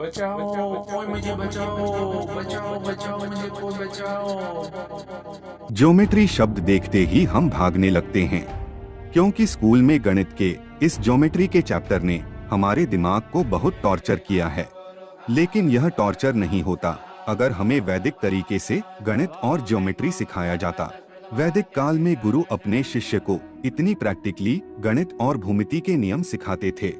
बचाओ, कोई मुझे बचाओ, बचाओ बचाओ मुझे, कोई बचाओ। ज्योमेट्री शब्द देखते ही हम भागने लगते हैं, क्योंकि स्कूल में गणित के इस ज्योमेट्री के चैप्टर ने हमारे दिमाग को बहुत टॉर्चर किया है। लेकिन यह टॉर्चर नहीं होता अगर हमें वैदिक तरीके से गणित और ज्योमेट्री सिखाया जाता। वैदिक काल में गुरु अपने शिष्य को इतनी प्रैक्टिकली गणित और भूमिति के नियम सिखाते थे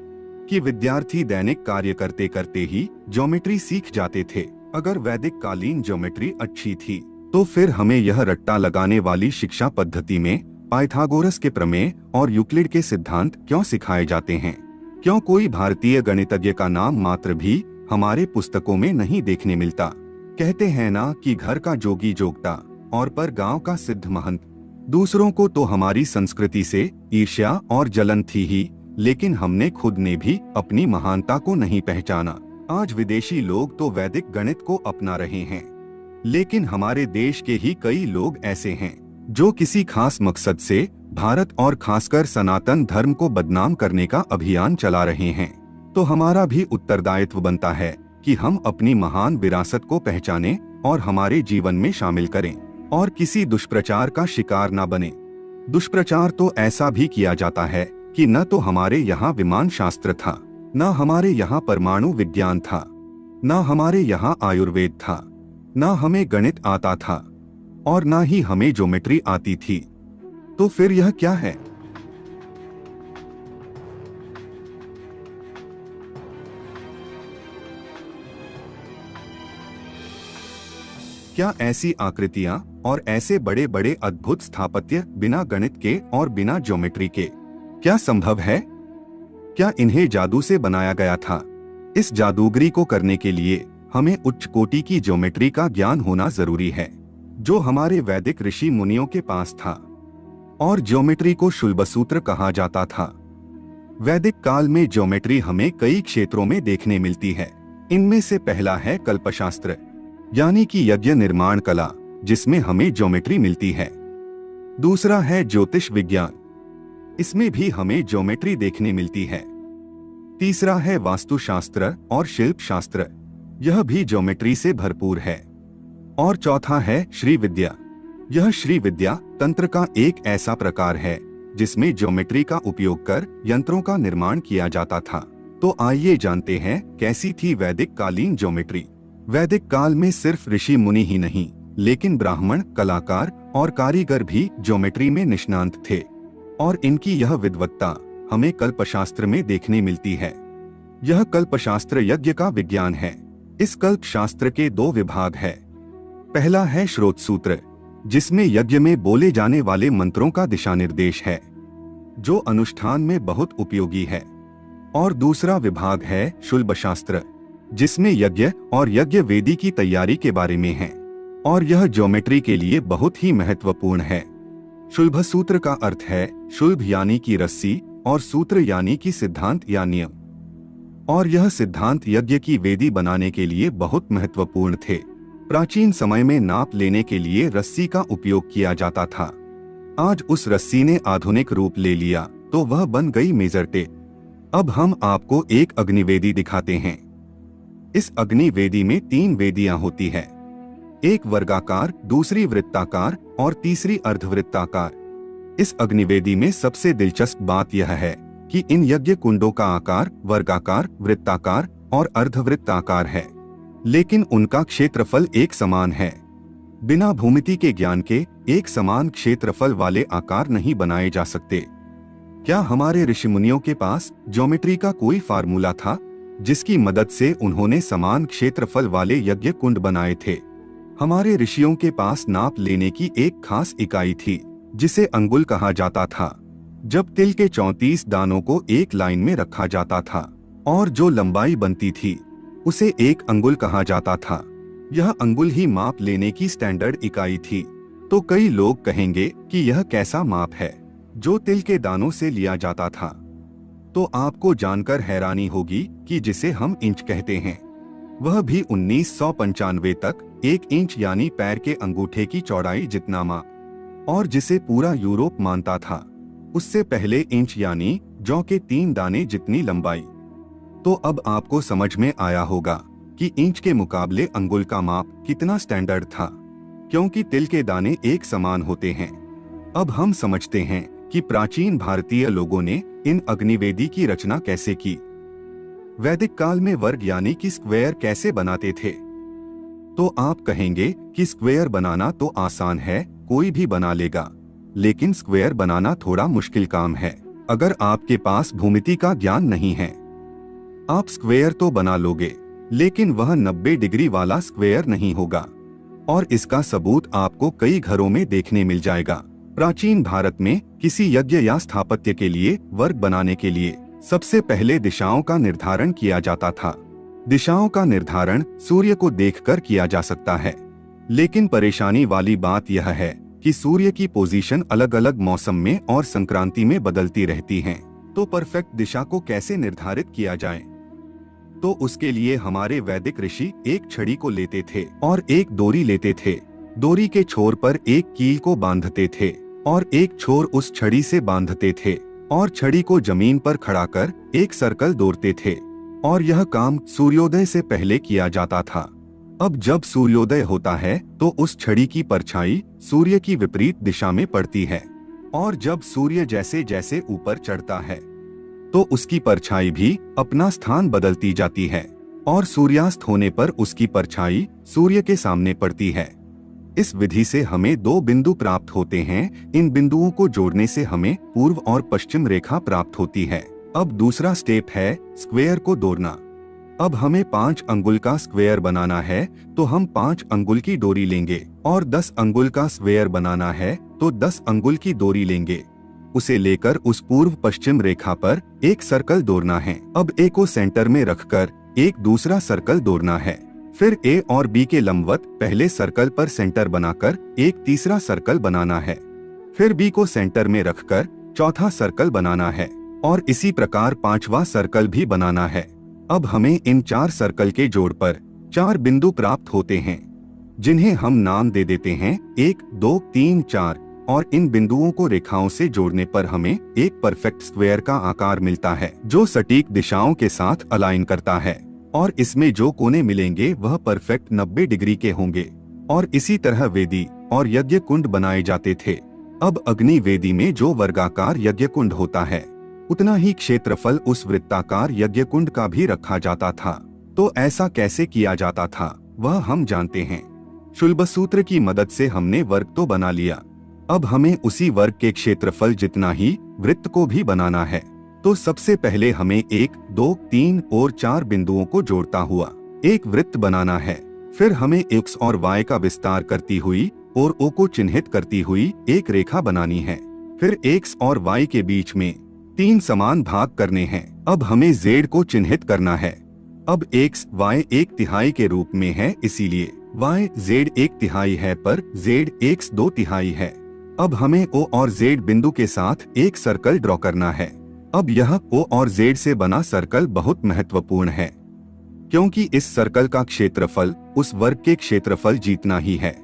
कि विद्यार्थी दैनिक कार्य करते करते ही ज्योमेट्री सीख जाते थे। अगर वैदिक कालीन ज्योमेट्री अच्छी थी तो फिर हमें यह रट्टा लगाने वाली शिक्षा पद्धति में पाइथागोरस के प्रमेय और यूक्लिड के सिद्धांत क्यों सिखाए जाते हैं? क्यों कोई भारतीय गणितज्ञ का नाम मात्र भी हमारे पुस्तकों में नहीं देखने मिलता? कहते हैं ना कि घर का जोगी जोगता और पर गांव का सिद्ध महंत। दूसरों को तो हमारी संस्कृति से ईर्ष्या और जलन थी ही, लेकिन हमने खुद ने भी अपनी महानता को नहीं पहचाना। आज विदेशी लोग तो वैदिक गणित को अपना रहे हैं, लेकिन हमारे देश के ही कई लोग ऐसे हैं जो किसी खास मकसद से भारत और खासकर सनातन धर्म को बदनाम करने का अभियान चला रहे हैं। तो हमारा भी उत्तरदायित्व बनता है कि हम अपनी महान विरासत को पहचानें और हमारे जीवन में शामिल करें और किसी दुष्प्रचार का शिकार न बने। दुष्प्रचार तो ऐसा भी किया जाता है कि न तो हमारे यहाँ विमान शास्त्र था, न हमारे यहाँ परमाणु विज्ञान था, न हमारे यहाँ आयुर्वेद था, न हमें गणित आता था और न ही हमें ज्योमेट्री आती थी। तो फिर यह क्या है? क्या ऐसी आकृतियां और ऐसे बड़े बड़े अद्भुत स्थापत्य बिना गणित के और बिना ज्योमेट्री के क्या संभव है? क्या इन्हें जादू से बनाया गया था? इस जादूगरी को करने के लिए हमें उच्च कोटि की ज्योमेट्री का ज्ञान होना जरूरी है, जो हमारे वैदिक ऋषि मुनियों के पास था। और ज्योमेट्री को शुल्बसूत्र कहा जाता था। वैदिक काल में ज्योमेट्री हमें कई क्षेत्रों में देखने मिलती है। इनमें से पहला है कल्पशास्त्र, यानी कि यज्ञ निर्माण कला, जिसमें हमें ज्योमेट्री मिलती है। दूसरा है ज्योतिष विज्ञान, इसमें भी हमें ज्योमेट्री देखने मिलती है। तीसरा है वास्तुशास्त्र और शिल्प शास्त्र, यह भी ज्योमेट्री से भरपूर है। और चौथा है श्री विद्या। यह श्री विद्या तंत्र का एक ऐसा प्रकार है जिसमें ज्योमेट्री का उपयोग कर यंत्रों का निर्माण किया जाता था। तो आइए जानते हैं कैसी थी वैदिक कालीन ज्योमेट्री। वैदिक काल में सिर्फ ऋषि मुनि ही नहीं, लेकिन ब्राह्मण, कलाकार और कारीगर भी ज्योमेट्री में निष्णांत थे। और इनकी यह विद्वत्ता हमें कल्पशास्त्र में देखने मिलती है। यह कल्पशास्त्र यज्ञ का विज्ञान है। इस कल्प शास्त्र के दो विभाग है। पहला है श्रोत सूत्र, जिसमें यज्ञ में बोले जाने वाले मंत्रों का दिशा निर्देश है, जो अनुष्ठान में बहुत उपयोगी है। और दूसरा विभाग है शुल्ब शास्त्र, जिसमें यज्ञ और यज्ञ वेदी की तैयारी के बारे में है, और यह ज्योमेट्री के लिए बहुत ही महत्वपूर्ण है। शुल्ब सूत्र का अर्थ है शुल्ब यानी कि रस्सी और सूत्र यानी कि सिद्धांत या नियम। और यह सिद्धांत यज्ञ की वेदी बनाने के लिए बहुत महत्वपूर्ण थे। प्राचीन समय में नाप लेने के लिए रस्सी का उपयोग किया जाता था। आज उस रस्सी ने आधुनिक रूप ले लिया तो वह बन गई मेजर टेप। अब हम आपको एक अग्निवेदी दिखाते हैं। इस अग्निवेदी में 3 वेदियां होती है, एक वर्गाकार, दूसरी वृत्ताकार और तीसरी अर्धवृत्ताकार। इस अग्निवेदी में सबसे दिलचस्प बात यह है कि इन यज्ञ कुंडों का आकार वर्गाकार, वृत्ताकार और अर्धवृत्ताकार है, लेकिन उनका क्षेत्रफल एक समान है। बिना भूमिति के ज्ञान के एक समान क्षेत्रफल वाले आकार नहीं बनाए जा सकते। क्या हमारे ऋषि मुनियों के पास ज्योमेट्री का कोई फार्मूला था जिसकी मदद से उन्होंने समान क्षेत्रफल वाले यज्ञ कुंड बनाए थे? हमारे ऋषियों के पास नाप लेने की एक खास इकाई थी जिसे अंगुल कहा जाता था। जब तिल के 34 दानों को एक लाइन में रखा जाता था और जो लंबाई बनती थी उसे एक अंगुल कहा जाता था। यह अंगुल ही माप लेने की स्टैंडर्ड इकाई थी। तो कई लोग कहेंगे कि यह कैसा माप है जो तिल के दानों से लिया जाता था। तो आपको जानकर हैरानी होगी कि जिसे हम इंच कहते हैं, वह भी 1995 तक 1 इंच यानी पैर के अंगूठे की चौड़ाई जितना माप, और जिसे पूरा यूरोप मानता था, उससे पहले इंच यानी जौ के 3 दाने जितनी लंबाई। तो अब आपको समझ में आया होगा कि इंच के मुकाबले अंगुल का माप कितना स्टैंडर्ड था, क्योंकि तिल के दाने एक समान होते हैं। अब हम समझते हैं कि प्राचीन भारतीय लोगों ने इन अग्निवेदी की रचना कैसे की। वैदिक काल में वर्ग यानी कि स्क्वायर कैसे बनाते थे? तो आप कहेंगे कि स्क्वायर बनाना तो आसान है, कोई भी बना लेगा, लेकिन स्क्वायर बनाना थोड़ा मुश्किल काम है अगर आपके पास भूमिति का ज्ञान नहीं है। आप स्क्वायर तो बना लोगे, लेकिन वह 90 डिग्री वाला स्क्वायर नहीं होगा, और इसका सबूत आपको कई घरों में देखने मिल जाएगा। प्राचीन भारत में किसी यज्ञ या स्थापत्य के लिए वर्ग बनाने के लिए सबसे पहले दिशाओं का निर्धारण किया जाता था। दिशाओं का निर्धारण सूर्य को देखकर किया जा सकता है, लेकिन परेशानी वाली बात यह है कि सूर्य की पोजीशन अलग अलग मौसम में और संक्रांति में बदलती रहती है। तो परफेक्ट दिशा को कैसे निर्धारित किया जाए? तो उसके लिए हमारे वैदिक ऋषि एक छड़ी को लेते थे और एक डोरी लेते थे। डोरी के छोर पर एक कील को बांधते थे और एक छोर उस छड़ी से बांधते थे और छड़ी को जमीन पर खड़ा कर एक सर्कल दौड़ते थे, और यह काम सूर्योदय से पहले किया जाता था। अब जब सूर्योदय होता है तो उस छड़ी की परछाई सूर्य की विपरीत दिशा में पड़ती है, और जब सूर्य जैसे जैसे ऊपर चढ़ता है तो उसकी परछाई भी अपना स्थान बदलती जाती है, और सूर्यास्त होने पर उसकी परछाई सूर्य के सामने पड़ती है। इस विधि से हमें दो बिंदु प्राप्त होते हैं। इन बिंदुओं को जोड़ने से हमें पूर्व और पश्चिम रेखा प्राप्त होती है। अब दूसरा स्टेप है स्क्वायर को दौड़ना। अब हमें 5 अंगुल का स्क्वायर बनाना है तो हम 5 अंगुल की डोरी लेंगे, और 10 अंगुल का स्क्वायर बनाना है तो 10 अंगुल की डोरी लेंगे। उसे लेकर उस पूर्व पश्चिम रेखा पर एक सर्कल दौड़ना है। अब ए को सेंटर में रखकर एक दूसरा सर्कल दौड़ना है। फिर ए और बी के लंबवत पहले सर्कल पर सेंटर बनाकर एक तीसरा सर्कल बनाना है। फिर बी को सेंटर में रखकर चौथा सर्कल बनाना है, और इसी प्रकार 5वां सर्कल भी बनाना है। अब हमें इन 4 सर्कल के जोड़ पर 4 बिंदु प्राप्त होते हैं, जिन्हें हम नाम दे देते हैं 1, 2, 3, 4, और इन बिंदुओं को रेखाओं से जोड़ने पर हमें एक परफेक्ट स्क्वायर का आकार मिलता है, जो सटीक दिशाओं के साथ अलाइन करता है, और इसमें जो कोने मिलेंगे वह परफेक्ट 90 डिग्री के होंगे। और इसी तरह वेदी और यज्ञ कुंड बनाए जाते थे। अब अग्नि वेदी में जो वर्गाकार यज्ञ कुंड होता है, उतना ही क्षेत्रफल उस वृत्ताकार यज्ञ कुंड का भी रखा जाता था। तो ऐसा कैसे किया जाता था वह हम जानते हैं। शुल्बसूत्र की मदद से हमने वर्ग तो बना लिया, अब हमें उसी वर्ग के क्षेत्रफल जितना ही वृत्त को भी बनाना है। तो सबसे पहले हमें 1, 2, 3 और 4 बिंदुओं को जोड़ता हुआ एक वृत्त बनाना है। फिर हमें x और y का विस्तार करती हुई और o को चिन्हित करती हुई एक रेखा बनानी है। फिर x और y के बीच में 3 समान भाग करने हैं। अब हमें z को चिन्हित करना है। अब x y 1/3 के रूप में है, इसीलिए y z 1/3 है पर z x 2/3 है। अब हमें o और z बिंदु के साथ एक सर्कल ड्रॉ करना है। अब यह o और z से बना सर्कल बहुत महत्वपूर्ण है, क्योंकि इस सर्कल का क्षेत्रफल उस वर्ग के क्षेत्रफल जितना ही है।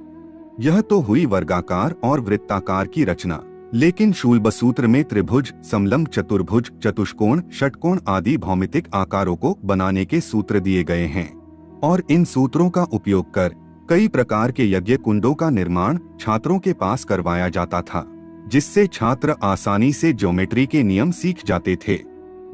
यह तो हुई वर्गाकार और वृत्ताकार की रचना, लेकिन शूलबसूत्र में त्रिभुज, समलंब, चतुर्भुज, चतुष्कोण, षटकोण आदि भौमितिक आकारों को बनाने के सूत्र दिए गए हैं, और इन सूत्रों का उपयोग कर कई प्रकार के यज्ञ कुंडों का निर्माण छात्रों के पास करवाया जाता था, जिससे छात्र आसानी से ज्योमेट्री के नियम सीख जाते थे।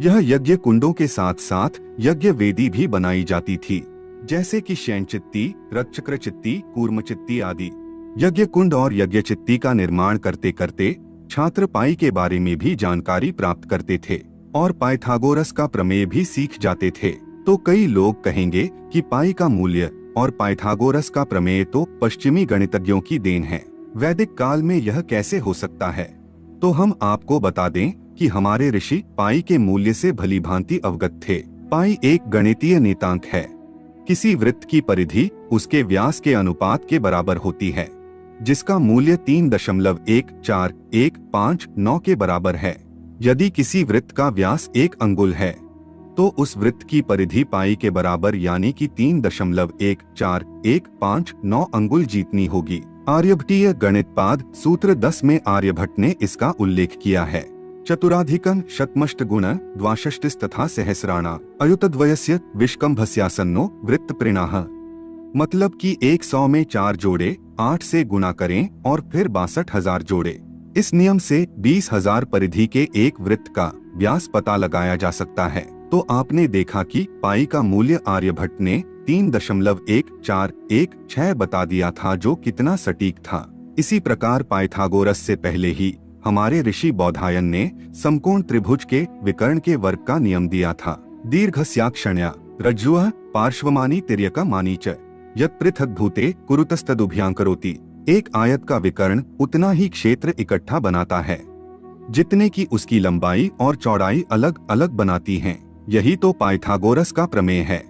यह यज्ञ कुंडों के साथ साथ यज्ञ वेदी भी बनाई जाती थी, जैसे कि शयनचित्ती, रथचक्रचित्ती, कूर्मचित्ती आदि। यज्ञ कुंड और यज्ञ चित्ती का निर्माण करते करते छात्र पाई के बारे में भी जानकारी प्राप्त करते थे और पाइथागोरस का प्रमेय भी सीख जाते थे। तो कई लोग कहेंगे कि पाई का मूल्य और पाइथागोरस का प्रमेय तो पश्चिमी गणितज्ञों की देन है, वैदिक काल में यह कैसे हो सकता है? तो हम आपको बता दें कि हमारे ऋषि पाई के मूल्य से भलीभांति अवगत थे। पाई एक गणितीय नियतांक है। किसी वृत्त की परिधि उसके व्यास के अनुपात के बराबर होती है, जिसका मूल्य 3.1419 के बराबर है। यदि किसी वृत्त का व्यास 1 अंगुल है तो उस वृत्त की परिधि पाई के बराबर यानी कि 3.14159 अंगुल जितनी होगी। आर्यभट्टीय गणितपाद सूत्र 10 में आर्यभट्ट ने इसका उल्लेख किया है। चतुराधिकं शतमष्टगुण द्वाषष्टिस्तथा सहस्राणा अयुतद्वयस्य विष्कंभस्यासन्नो वृत्तप्रिणाः। मतलब कि 100 में 4 जोड़े 8 से गुणा करें और फिर 62,000 जोड़े। इस नियम से 20,000 परिधि के एक वृत्त का व्यास पता लगाया जा सकता है। तो आपने देखा कि पाई का मूल्य आर्यभट्ट ने 3.1416 बता दिया था, जो कितना सटीक था। इसी प्रकार पाइथागोरस से पहले ही हमारे ऋषि बौधायन ने समकोण त्रिभुज के विकर्ण के वर्ग का नियम दिया था। दीर्घस्याक्षण्या रज्जुः पार्श्वमानी तिर्यकमानी च यत् पृथक् भूते कुरुतस्तदुभयां करोति। एक आयत का विकर्ण उतना ही क्षेत्र इकट्ठा बनाता है जितने की उसकी लंबाई और चौड़ाई अलग अलग बनाती हैं। यही तो पाइथागोरस का प्रमेय है।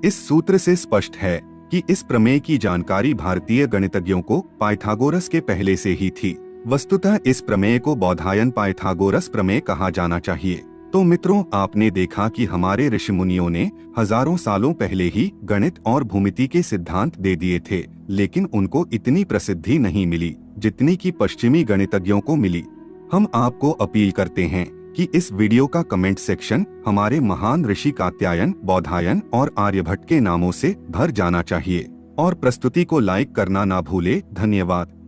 इस सूत्र से स्पष्ट है कि इस प्रमेय की जानकारी भारतीय गणितज्ञों को पाइथागोरस के पहले से ही थी। वस्तुतः इस प्रमेय को बौधायन पाइथागोरस प्रमेय कहा जाना चाहिए। तो मित्रों, आपने देखा कि हमारे ऋषि मुनियों ने हजारों सालों पहले ही गणित और भूमिति के सिद्धांत दे दिए थे, लेकिन उनको इतनी प्रसिद्धि नहीं मिली जितनी कि पश्चिमी गणितज्ञों को मिली। हम आपको अपील करते हैं कि इस वीडियो का कमेंट सेक्शन हमारे महान ऋषि कात्यायन, बौधायन और आर्यभट्ट के नामों से भर जाना चाहिए और प्रस्तुति को लाइक करना ना भूले। धन्यवाद।